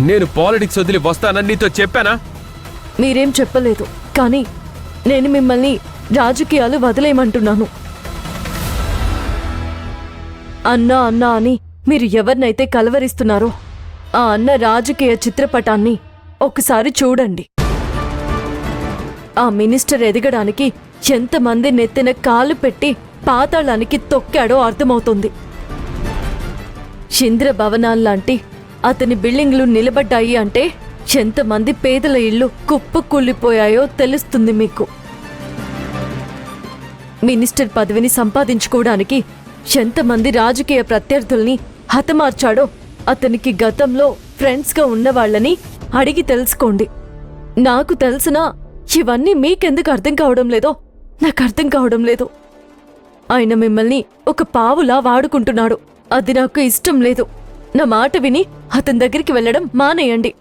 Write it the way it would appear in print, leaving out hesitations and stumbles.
నేను పాలిటిక్స్ వదిలి వస్తానని నీతో చెప్పానా? మీరేం చెప్పలేదు, కానీ నేను మిమ్మల్ని రాజకీయాలు వదిలేయమంటున్నాను. అన్నా అన్నా అని మీరు ఎవరినైతే కలవరిస్తున్నారో ఆ అన్న రాజకీయ చిత్రపటాన్ని ఒకసారి చూడండి. ఆ మినిస్టర్ ఎదగడానికి ఎంతమంది నెత్తిన కాలు పెట్టి పాతాళానికి తొక్కాడో అర్థమవుతుంది. ఇంద్ర భవనాల్లాంటి అతని బిల్డింగ్లు నిలబడ్డాయి అంటే ఎంతమంది పేదల ఇళ్లు కుప్పకూలిపోయాయో తెలుస్తుంది మీకు. మినిస్టర్ పదవిని సంపాదించుకోవడానికి ఎంతమంది రాజకీయ ప్రత్యర్థుల్ని హతమార్చాడో అతనికి గతంలో ఫ్రెండ్స్గా ఉన్నవాళ్లని అడిగి తెలుసుకోండి. నాకు తెలిసినా ఇవన్నీ మీకెందుకు అర్థం కావడం లేదో నాకు అర్థం కావడం లేదు. ఆయన మిమ్మల్ని ఒక పావులా వాడుకుంటున్నాడు. అది నాకు ఇష్టం లేదు. నా మాట విని అతని దగ్గరికి వెళ్ళడం మానేయండి.